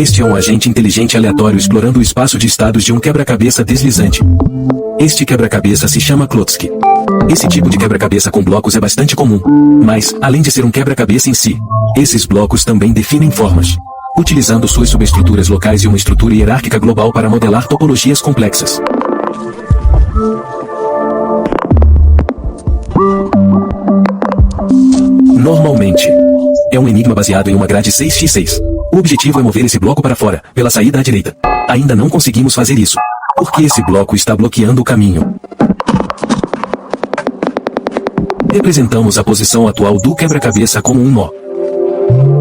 Este é um agente inteligente aleatório explorando o espaço de estados de um quebra-cabeça deslizante. Este quebra-cabeça se chama Klotsky. Esse tipo de quebra-cabeça com blocos é bastante comum, mas, além de ser um quebra-cabeça em si, esses blocos também definem formas, utilizando suas subestruturas locais e uma estrutura hierárquica global para modelar topologias complexas. Normalmente, é um enigma baseado em uma grade 6x6. O objetivo é mover esse bloco para fora, pela saída à direita. Ainda não conseguimos fazer isso, porque esse bloco está bloqueando o caminho. Representamos a posição atual do quebra-cabeça como um nó.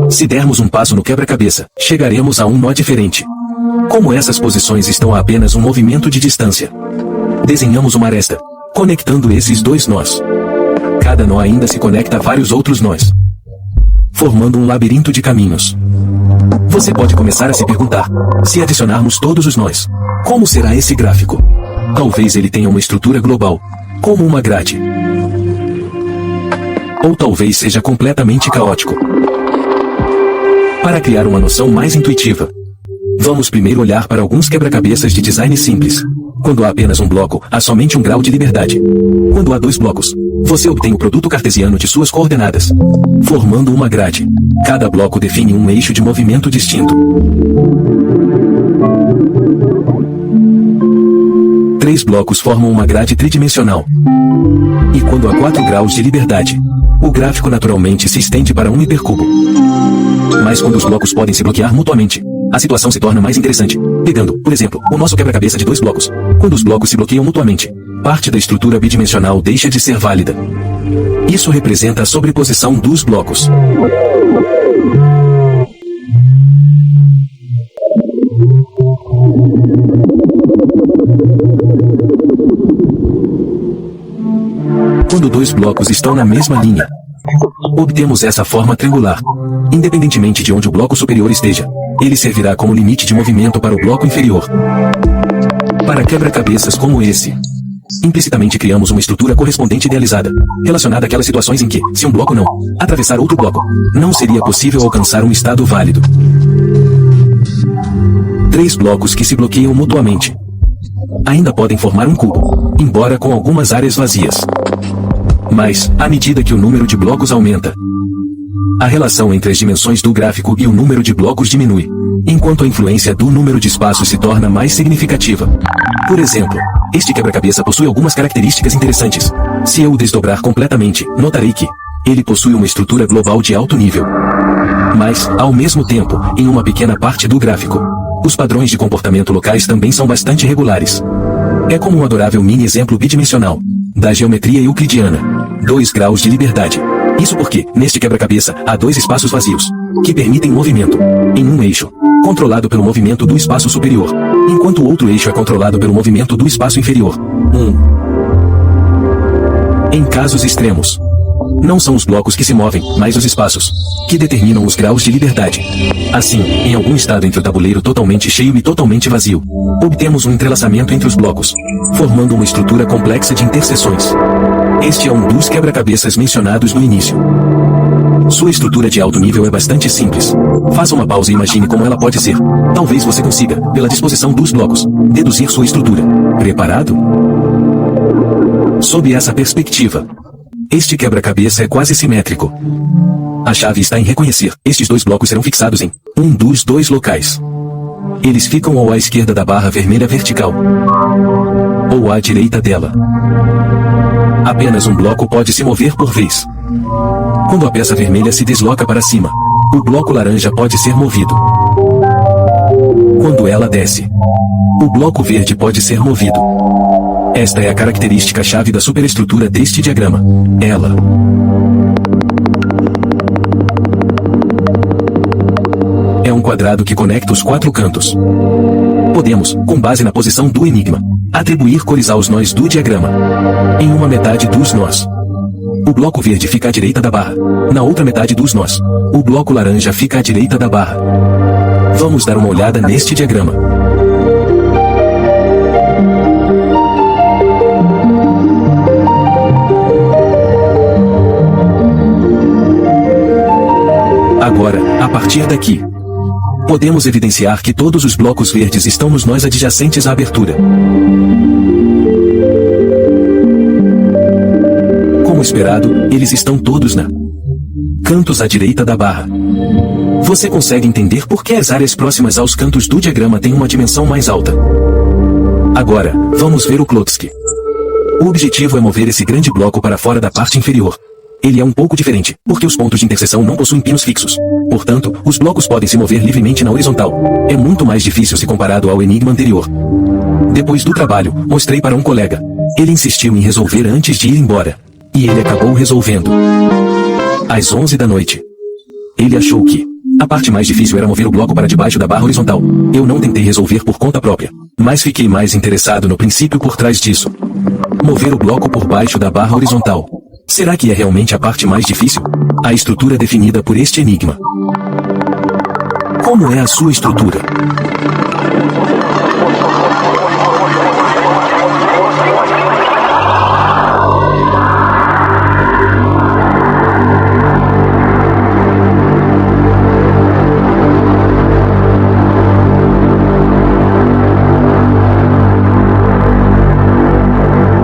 Se dermos um passo no quebra-cabeça, chegaremos a um nó diferente. Como essas posições estão a apenas um movimento de distância, desenhamos uma aresta, conectando esses dois nós. Cada nó ainda se conecta a vários outros nós, formando um labirinto de caminhos. Você pode começar a se perguntar, se adicionarmos todos os nós, como será esse gráfico? Talvez ele tenha uma estrutura global, como uma grade. Ou talvez seja completamente caótico. Para criar uma noção mais intuitiva, vamos primeiro olhar para alguns quebra-cabeças de design simples. Quando há apenas um bloco, há somente um grau de liberdade. Quando há dois blocos, você obtém o produto cartesiano de suas coordenadas, formando uma grade. Cada bloco define um eixo de movimento distinto. 3 blocos formam uma grade tridimensional. E quando há 4 graus de liberdade, o gráfico naturalmente se estende para um hipercubo. Mas quando os blocos podem se bloquear mutuamente, a situação se torna mais interessante. Pegando, por exemplo, o nosso quebra-cabeça de 2 blocos. Quando os blocos se bloqueiam mutuamente, parte da estrutura bidimensional deixa de ser válida. Isso representa a sobreposição dos blocos. Quando 2 blocos estão na mesma linha, obtemos essa forma triangular. Independentemente de onde o bloco superior esteja, ele servirá como limite de movimento para o bloco inferior. Para quebra-cabeças como esse, implicitamente criamos uma estrutura correspondente idealizada, relacionada àquelas situações em que, se um bloco não atravessar outro bloco, não seria possível alcançar um estado válido. 3 blocos que se bloqueiam mutuamente ainda podem formar um cubo, embora com algumas áreas vazias. Mas, à medida que o número de blocos aumenta, a relação entre as dimensões do gráfico e o número de blocos diminui, enquanto a influência do número de espaços se torna mais significativa. Por exemplo, este quebra-cabeça possui algumas características interessantes. Se eu o desdobrar completamente, notarei que ele possui uma estrutura global de alto nível. Mas, ao mesmo tempo, em uma pequena parte do gráfico, os padrões de comportamento locais também são bastante regulares. É como um adorável mini exemplo bidimensional da geometria euclidiana. 2 graus de liberdade. Isso porque, neste quebra-cabeça, há 2 espaços vazios, que permitem movimento, em um eixo, controlado pelo movimento do espaço superior, enquanto o outro eixo é controlado pelo movimento do espaço inferior. Em casos extremos, não são os blocos que se movem, mas os espaços, que determinam os graus de liberdade. Assim, em algum estado entre o tabuleiro totalmente cheio e totalmente vazio, obtemos um entrelaçamento entre os blocos, formando uma estrutura complexa de interseções. Este é um dos quebra-cabeças mencionados no início. Sua estrutura de alto nível é bastante simples. Faça uma pausa e imagine como ela pode ser. Talvez você consiga, pela disposição dos blocos, deduzir sua estrutura. Preparado? Sob essa perspectiva, este quebra-cabeça é quase simétrico. A chave está em reconhecer. Estes 2 blocos serão fixados em um dos 2 locais. Eles ficam ou à esquerda da barra vermelha vertical, ou à direita dela. Apenas um bloco pode se mover por vez. Quando a peça vermelha se desloca para cima, o bloco laranja pode ser movido. Quando ela desce, o bloco verde pode ser movido. Esta é a característica-chave da superestrutura deste diagrama. Ela é um quadrado que conecta os 4 cantos. Podemos, com base na posição do enigma, atribuir cores aos nós do diagrama. Em uma metade dos nós, o bloco verde fica à direita da barra. Na outra metade dos nós, o bloco laranja fica à direita da barra. Vamos dar uma olhada neste diagrama. Agora, a partir daqui, podemos evidenciar que todos os blocos verdes estão nos nós adjacentes à abertura. Como esperado, eles estão todos na cantos à direita da barra. Você consegue entender por que as áreas próximas aos cantos do diagrama têm uma dimensão mais alta. Agora, vamos ver o Klotsky. O objetivo é mover esse grande bloco para fora da parte inferior. Ele é um pouco diferente, porque os pontos de interseção não possuem pinos fixos. Portanto, os blocos podem se mover livremente na horizontal. É muito mais difícil se comparado ao enigma anterior. Depois do trabalho, mostrei para um colega. Ele insistiu em resolver antes de ir embora. E ele acabou resolvendo. Às 11 da noite. Ele achou que a parte mais difícil era mover o bloco para debaixo da barra horizontal. Eu não tentei resolver por conta própria, mas fiquei mais interessado no princípio por trás disso. Mover o bloco por baixo da barra horizontal. Será que é realmente a parte mais difícil? A estrutura definida por este enigma. Como é a sua estrutura?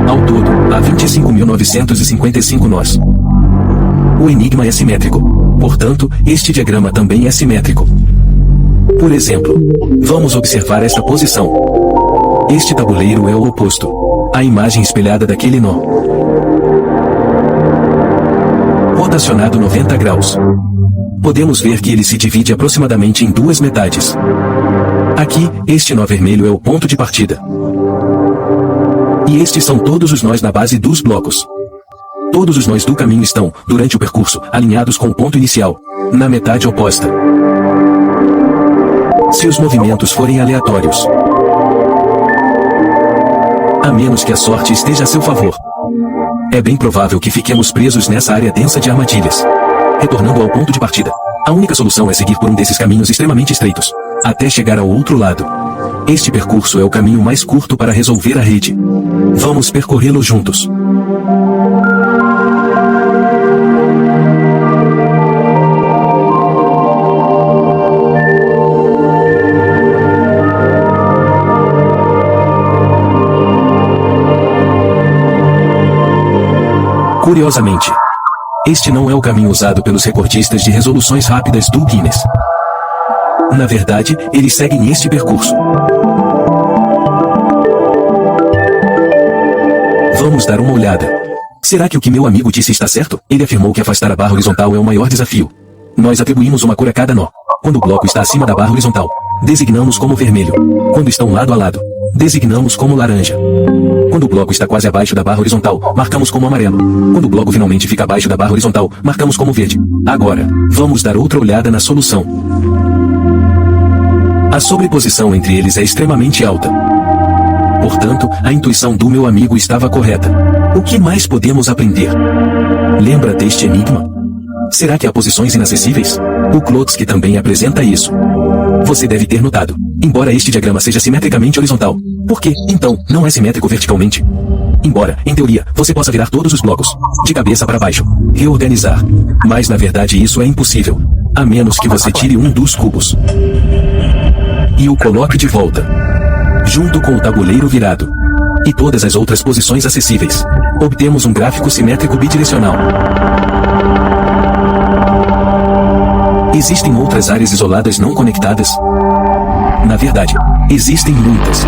Ao todo, há 25.955 nós. O enigma é simétrico. Portanto, este diagrama também é simétrico. Por exemplo, vamos observar esta posição. Este tabuleiro é o oposto. A imagem espelhada daquele nó. Rotacionado 90 graus. Podemos ver que ele se divide aproximadamente em duas metades. Aqui, este nó vermelho é o ponto de partida. E estes são todos os nós na base dos blocos. Todos os nós do caminho estão, durante o percurso, alinhados com o ponto inicial, na metade oposta. Se os movimentos forem aleatórios, a menos que a sorte esteja a seu favor, é bem provável que fiquemos presos nessa área densa de armadilhas. Retornando ao ponto de partida, a única solução é seguir por um desses caminhos extremamente estreitos, até chegar ao outro lado. Este percurso é o caminho mais curto para resolver a rede. Vamos percorrê-lo juntos. Curiosamente, este não é o caminho usado pelos recordistas de resoluções rápidas do Guinness. Na verdade, eles seguem este percurso. Vamos dar uma olhada. Será que o que meu amigo disse está certo? Ele afirmou que afastar a barra horizontal é o maior desafio. Nós atribuímos uma cor a cada nó. Quando o bloco está acima da barra horizontal, designamos como vermelho. Quando estão lado a lado, designamos como laranja. Quando o bloco está quase abaixo da barra horizontal, marcamos como amarelo. Quando o bloco finalmente fica abaixo da barra horizontal, marcamos como verde. Agora, vamos dar outra olhada na solução. A sobreposição entre eles é extremamente alta. Portanto, a intuição do meu amigo estava correta. O que mais podemos aprender? Lembra deste enigma? Será que há posições inacessíveis? O Klotsky também apresenta isso. Você deve ter notado, embora este diagrama seja simetricamente horizontal, por que, então, não é simétrico verticalmente? Embora, em teoria, você possa virar todos os blocos, de cabeça para baixo, reorganizar. Mas na verdade isso é impossível, a menos que você tire um dos cubos e o coloque de volta, junto com o tabuleiro virado, e todas as outras posições acessíveis. Obtemos um gráfico simétrico bidirecional. Existem outras áreas isoladas não conectadas? Na verdade, existem muitas.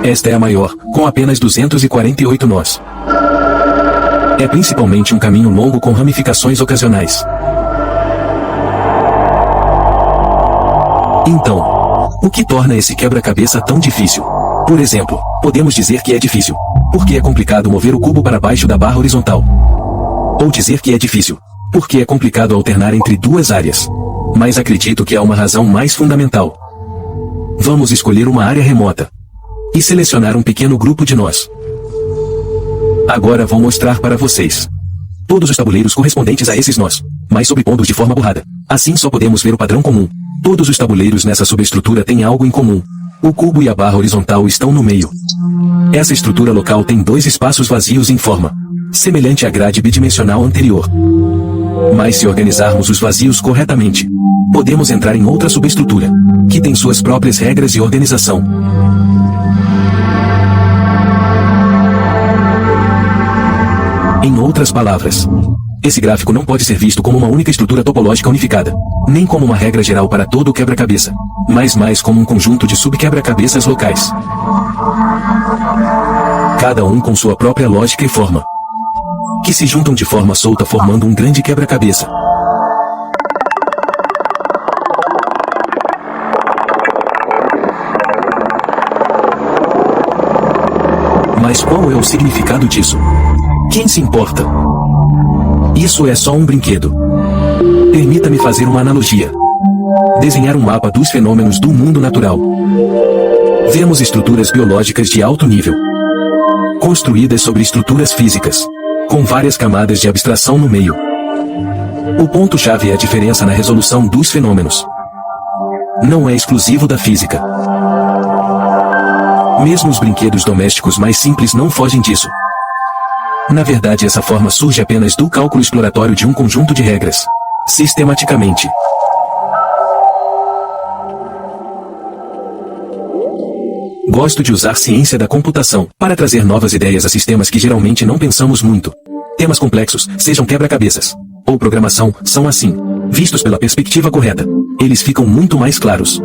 Esta é a maior, com apenas 248 nós. É principalmente um caminho longo com ramificações ocasionais. Então, o que torna esse quebra-cabeça tão difícil? Por exemplo, podemos dizer que é difícil, porque é complicado mover o cubo para baixo da barra horizontal. Ou dizer que é difícil, porque é complicado alternar entre duas áreas. Mas acredito que há uma razão mais fundamental. Vamos escolher uma área remota e selecionar um pequeno grupo de nós. Agora vou mostrar para vocês todos os tabuleiros correspondentes a esses nós, mas sobrepondo-os de forma borrada. Assim só podemos ver o padrão comum. Todos os tabuleiros nessa subestrutura têm algo em comum. O cubo e a barra horizontal estão no meio. Essa estrutura local tem dois espaços vazios em forma semelhante à grade bidimensional anterior. Mas se organizarmos os vazios corretamente, podemos entrar em outra subestrutura, que tem suas próprias regras e organização. Em outras palavras, esse gráfico não pode ser visto como uma única estrutura topológica unificada, nem como uma regra geral para todo o quebra-cabeça, mas mais como um conjunto de subquebra-cabeças locais. Cada um com sua própria lógica e forma, que se juntam de forma solta formando um grande quebra-cabeça. Mas qual é o significado disso? Quem se importa? Isso é só um brinquedo. Permita-me fazer uma analogia. Desenhar um mapa dos fenômenos do mundo natural. Vemos estruturas biológicas de alto nível, construídas sobre estruturas físicas, com várias camadas de abstração no meio. O ponto-chave é a diferença na resolução dos fenômenos. Não é exclusivo da física. Mesmo os brinquedos domésticos mais simples não fogem disso. Na verdade, essa forma surge apenas do cálculo exploratório de um conjunto de regras, sistematicamente. Gosto de usar ciência da computação para trazer novas ideias a sistemas que geralmente não pensamos muito. Temas complexos, sejam quebra-cabeças ou programação, são assim. Vistos pela perspectiva correta, eles ficam muito mais claros.